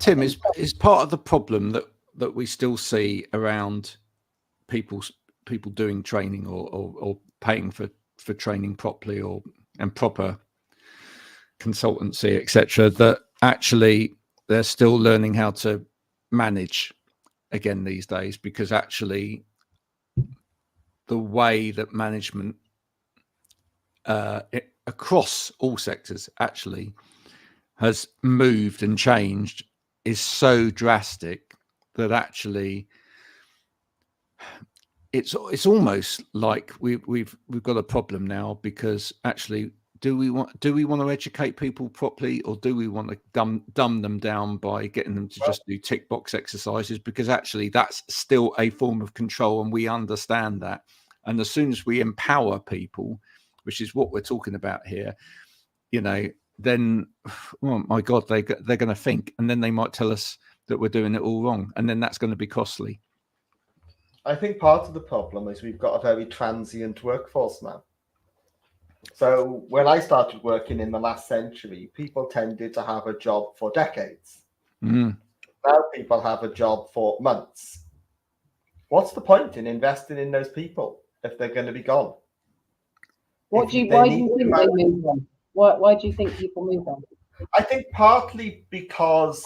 Tim, is part of the problem that we still see around people doing training or paying for training properly and proper consultancy, etc., that actually they're still learning how to manage again these days, because actually the way that management across all sectors actually has moved and changed is so drastic that actually it's almost like we've got a problem now, because actually do we want to educate people properly, or do we want to dumb them down by getting them to just do tick box exercises? Because actually that's still a form of control, and we understand that. And as soon as we empower people, which is what we're talking about here, then, oh my God, they're going to think, and then they might tell us that we're doing it all wrong, and then that's going to be costly. I think part of the problem is we've got a very transient workforce now. So when I started working in the last century, people tended to have a job for decades. Mm. Now people have a job for months. What's the point in investing in those people if they're going to be gone? Why do you think they move on? Why do you think people move on? I think partly because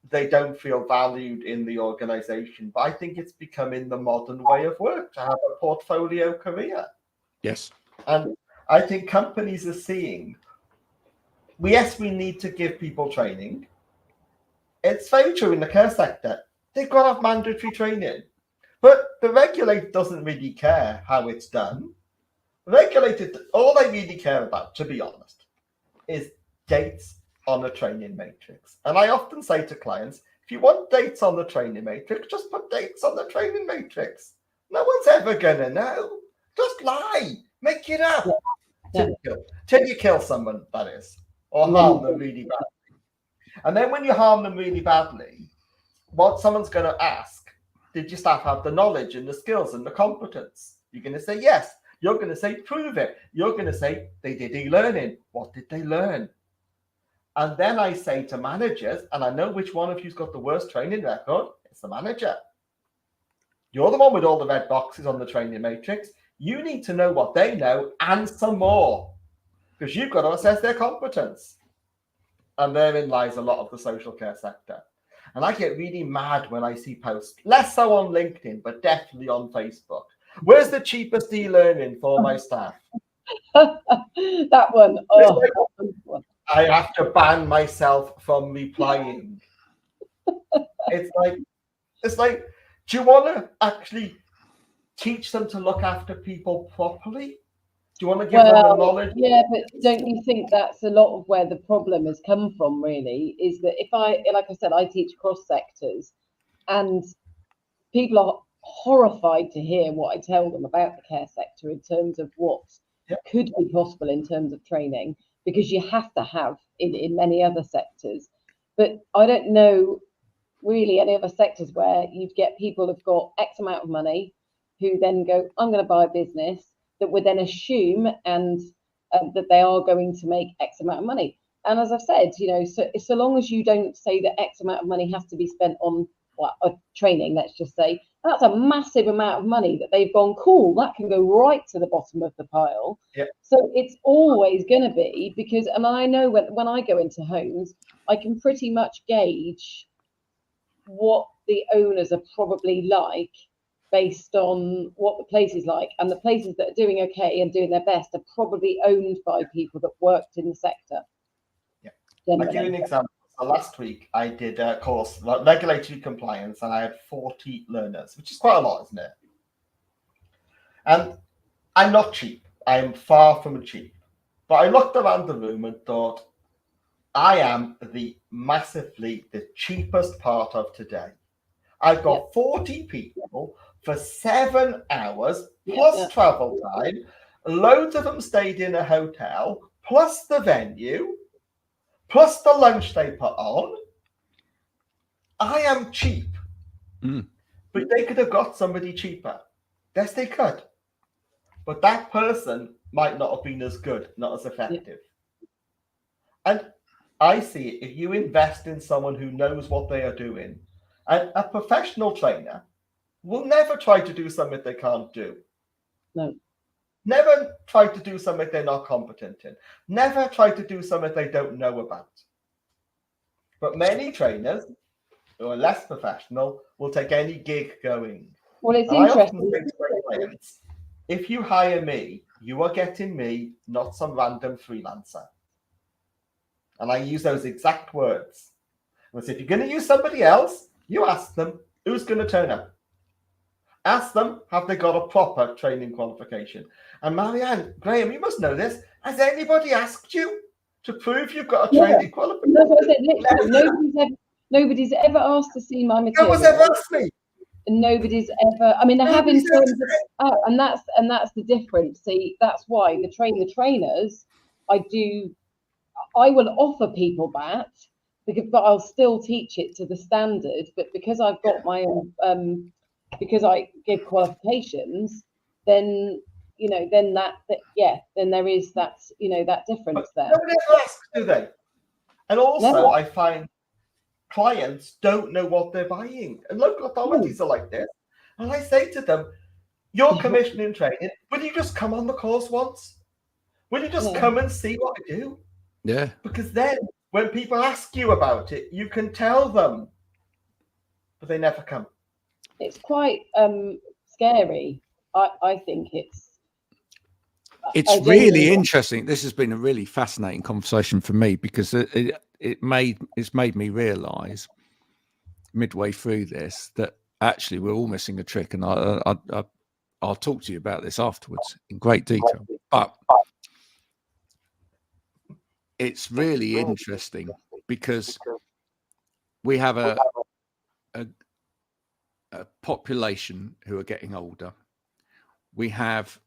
they don't feel valued in the organization, but I think it's becoming the modern way of work to have a portfolio career. Yes. And I think companies are seeing, yes, we need to give people training. It's very true in the care sector. They've got to have mandatory training. But the regulator doesn't really care how it's done. Regulated, all they really care about, to be honest, is dates on a training matrix. And I often say to clients, if you want dates on the training matrix, just put dates on the training matrix. No one's ever going to know. Just lie. Make it up. Yeah. Till you kill someone, that is, or harm them really badly. And then when you harm them really badly, what someone's going to ask, did your staff have the knowledge and the skills and the competence? You're going to say yes. You're going to say prove it. You're going to say they did e-learning. What did they learn? And then I say to managers, and I know which one of you's got the worst training record, it's the manager. You're the one with all the red boxes on the training matrix. You need to know what they know and some more, because you've got to assess their competence. And therein lies a lot of the social care sector. And I get really mad when I see posts, less so on LinkedIn, but definitely on Facebook. Where's the cheapest e-learning for my staff? That one. Oh, I have to ban myself from replying. It's like, do you want to actually teach them to look after people properly? Do you want to give them the knowledge? Yeah, but don't you think that's a lot of where the problem has come from, really? Is that like I said, I teach cross sectors, and people are horrified to hear what I tell them about the care sector in terms of what could be possible in terms of training, because you have to have in many other sectors. But I don't know really any other sectors where you'd get people who've got X amount of money who then go, I'm going to buy a business, that would then assume that they are going to make X amount of money. And as I've said, so long as you don't say that X amount of money has to be spent on training, let's just say, that's a massive amount of money that they've gone, cool, that can go right to the bottom of the pile. Yeah. So it's always going to be, because, and I know when I go into homes, I can pretty much gauge what the owners are probably like based on what the place is like, and the places that are doing okay and doing their best are probably owned by people that worked in the sector. Yeah. I'll give you an example. So last week I did a course, regulatory compliance, and I had 40 learners, which is quite a lot, isn't it? And I'm not cheap. I am far from cheap. But I looked around the room and thought, I am the cheapest part of today. I've got 40 people for 7 hours plus travel time. Loads of them stayed in a hotel, plus the venue, plus the lunch they put on. I am cheap. But they could have got somebody cheaper. Yes, they could. But that person might not have been as good, not as effective. And I see it, if you invest in someone who knows what they are doing, and a professional trainer will never try to do something they can't do. No. Never try to do something they're not competent in. Never try to do something they don't know about. But many trainers who are less professional will take any gig going. Well, it's and interesting. I often say to my clients, if you hire me, you are getting me, not some random freelancer. And I use those exact words. And I say, if you're going to use somebody else, you ask them, who's going to turn up? Ask them, have they got a proper training qualification? And Marianne, Graham, you must know this. Has anybody asked you to prove you've got a training qualification? That's what I said. Literally, nobody's ever asked to see my No material. one's ever asked me. And nobody's ever. I mean, I have in terms of, and that's the difference. See, that's why the trainers, I will offer people that, but I'll still teach it to the standard. But because I've got my own, because I give qualifications, then then then there is that that difference there. Nobody ever asks, do they? And also, Never. I find clients don't know what they're buying, and local authorities are like this. And I say to them, "You're commissioning training. Will you just come on the course once? Will you just come and see what I do?" Yeah. Because then, when people ask you about it, you can tell them, but they never come. It's quite scary. I think it's really interesting. This has been a really fascinating conversation for me, because it's made me realize midway through this that actually we're all missing a trick, and I'll talk to you about this afterwards in great detail. But it's really interesting because we have a population who are getting older. We have,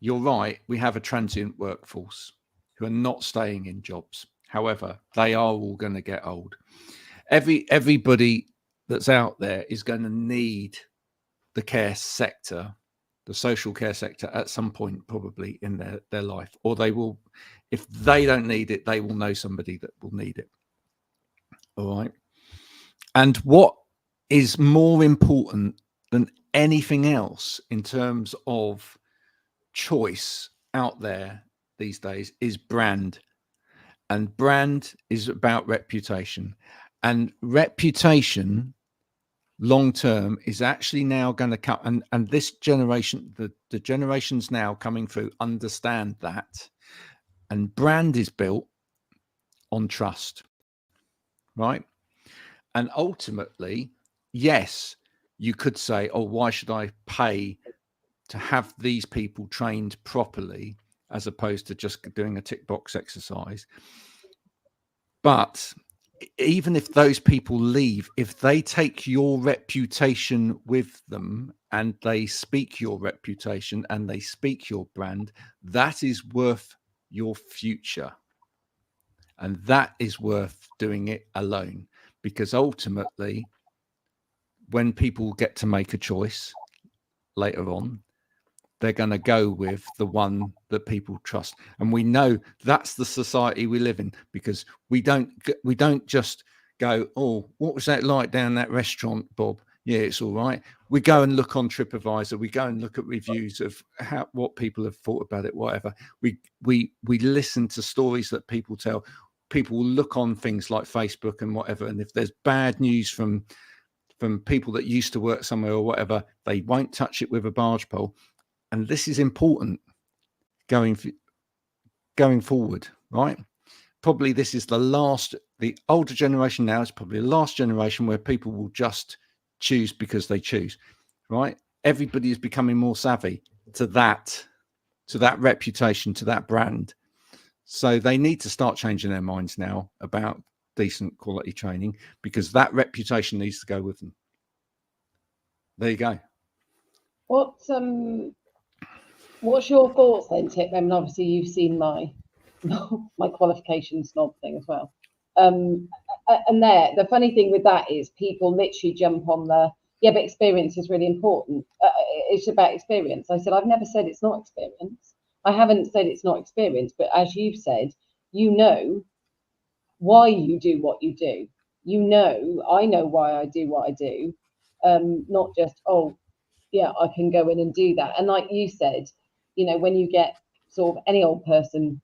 you're right, we have a transient workforce who are not staying in jobs. However, they are all going to get old. Everybody that's out there is going to need the care sector, the social care sector, at some point probably in their life, or they will, if they don't need it, they will know somebody that will need it. All right. And what is more important than anything else in terms of choice out there these days is brand. And brand is about reputation, and reputation long term is actually now going to come, and this generation, the generations now coming through, understand that. And brand is built on trust, right? And ultimately, yes, you could say, oh, why should I pay to have these people trained properly as opposed to just doing a tick box exercise? But even if those people leave, if they take your reputation with them and they speak your reputation and they speak your brand, that is worth your future. And that is worth doing it alone, because ultimately, when people get to make a choice later on, they're going to go with the one that people trust. And we know that's the society we live in, because we don't just go, oh, what was that like down that restaurant, Bob? Yeah, it's all right. We go and look on TripAdvisor. We go and look at reviews of what people have thought about it, whatever. We listen to stories that people tell. People will look on things like Facebook and whatever. And if there's bad news from people that used to work somewhere or whatever, they won't touch it with a barge pole. And this is important going forward, right? Probably this is the older generation now is probably the last generation where people will just choose because they choose, right? Everybody is becoming more savvy to that reputation, to that brand. So they need to start changing their minds now about decent quality training, because that reputation needs to go with them. There you go. What's your thoughts then, Tim? I mean, obviously you've seen my qualification snob thing as well. And the funny thing with that is people literally jump on but experience is really important. It's about experience. I said, I've never said it's not experience. I haven't said it's not experience, but as you've said, you know why you do what you do. I know why I do what I do. Not just, oh, yeah, I can go in and do that. And like you said, when you get sort of any old person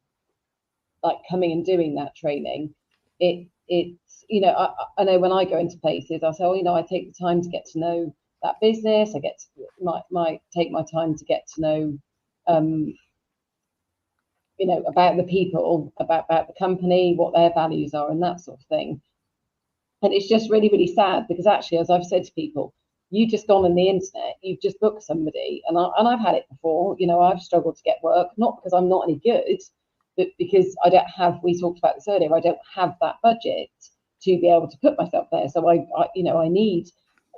like coming and doing that training, it's I know when I go into places, I say, oh, I take the time to get to know that business. I get to take my time to get to know about the people, about the company, what their values are, and that sort of thing. And it's just really, really sad, because actually, as I've said to people, You just gone on the internet, you've just booked somebody, and I've had it before. You know, I've struggled to get work, not because I'm not any good, but because I don't have. We talked about this earlier. I don't have that budget to be able to put myself there. So I need,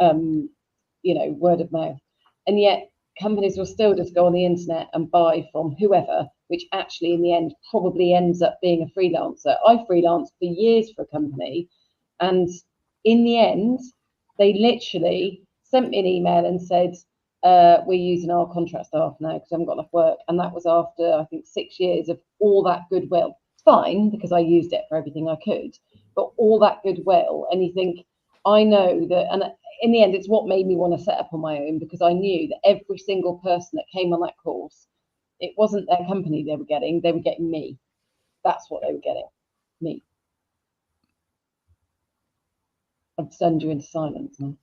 word of mouth, and yet companies will still just go on the internet and buy from whoever, which actually in the end probably ends up being a freelancer. I freelanced for years for a company, and in the end, they literally sent me an email and said, we're using our contract staff now because I haven't got enough work. And that was after, I think, 6 years of all that goodwill. It's fine because I used it for everything I could, but all that goodwill. And you think, I know that, and in the end, it's what made me want to set up on my own, because I knew that every single person that came on that course, it wasn't their company they were getting me. That's what they were getting, me. I've stunned you into silence now.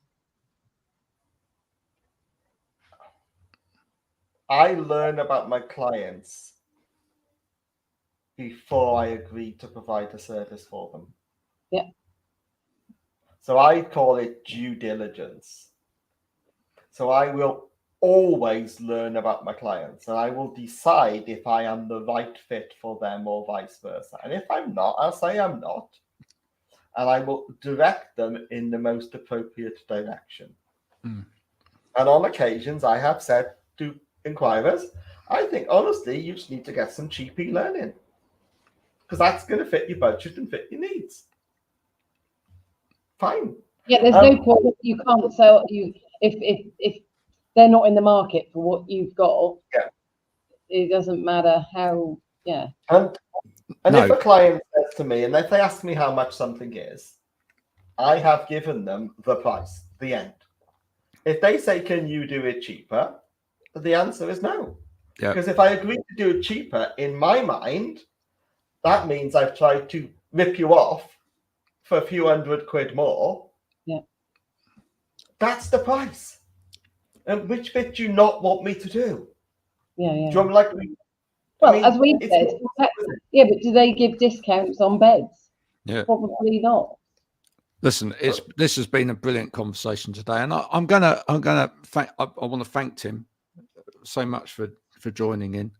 I learn about my clients before I agree to provide a service for them. Yeah. So I call it due diligence. So I will always learn about my clients, and I will decide if I am the right fit for them or vice versa. And if I'm not, I'll say I'm not. And I will direct them in the most appropriate direction. Mm. And on occasions, I have said to inquirers, I think, honestly, you just need to get some cheap e-learning, because that's going to fit your budget and fit your needs. Fine. Yeah, there's no point. You can't sell you if they're not in the market for what you've got. Yeah. It doesn't matter how. Yeah. And if a client says to me, and if they ask me how much something is, I have given them the price, the end. If they say, can you do it cheaper? The answer is no. Yeah. Because if I agree to do it cheaper, in my mind, that means I've tried to rip you off for a few £100 more. Yeah. That's the price. And which bit do you not want me to do? Yeah, yeah. Do you want me like well, as we said, yeah, but do they give discounts on beds? Yeah. Probably not. Listen, this has been a brilliant conversation today, and I want to thank Tim so much for joining in.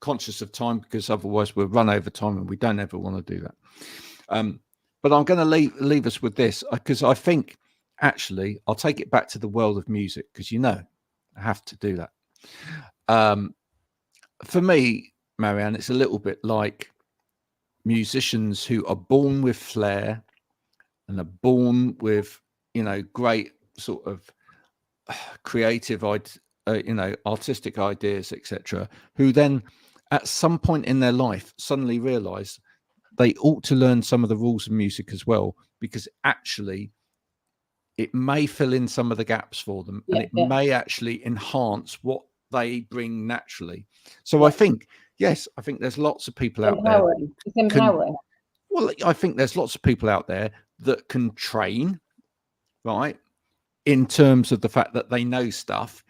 Conscious of time, because otherwise we'll run over time, and we don't ever want to do that. But I'm going to leave us with this, because I think actually I'll take it back to the world of music, because I have to do that. For me, Marianne, it's a little bit like musicians who are born with flair and are born with, great sort of creative, artistic ideas, etc., who then at some point in their life suddenly realize they ought to learn some of the rules of music as well, because actually it may fill in some of the gaps for them, and it may actually enhance what they bring naturally. So I think, yes, I think there's lots of people out there. It's empowering. Well, I think there's lots of people out there that can train, right, in terms of the fact that they know stuff,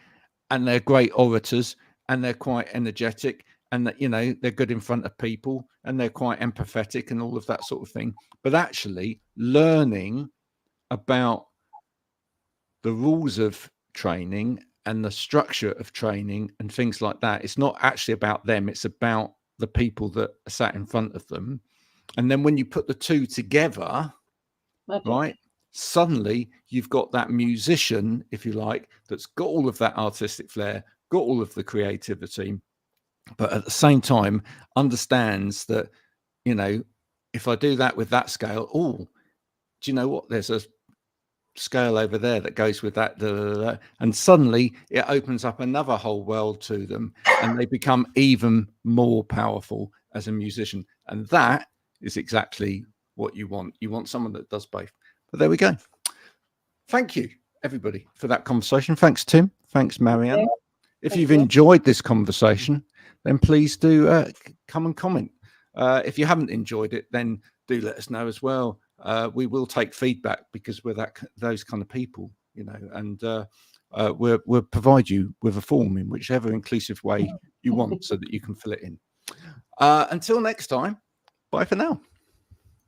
and they're great orators, and they're quite energetic, and that, they're good in front of people, and they're quite empathetic and all of that sort of thing. But actually learning about the rules of training and the structure of training and things like that, it's not actually about them, it's about the people that are sat in front of them. And then when you put the two together, right, suddenly you've got that musician, if you like, that's got all of that artistic flair, got all of the creativity, but at the same time understands that, if I do that with that scale, do you know what? There's a scale over there that goes with that, and suddenly it opens up another whole world to them, and they become even more powerful as a musician. And that is exactly what you want. You want someone that does both. But there we go. Thank you, everybody, for that conversation. Thanks, Tim. Thanks, Marianne. If you've enjoyed this conversation, then please do come and comment. If you haven't enjoyed it, then do let us know as well. We will take feedback, because we're those kind of people, and we'll provide you with a form in whichever inclusive way you want, so that you can fill it in. Until next time, bye for now.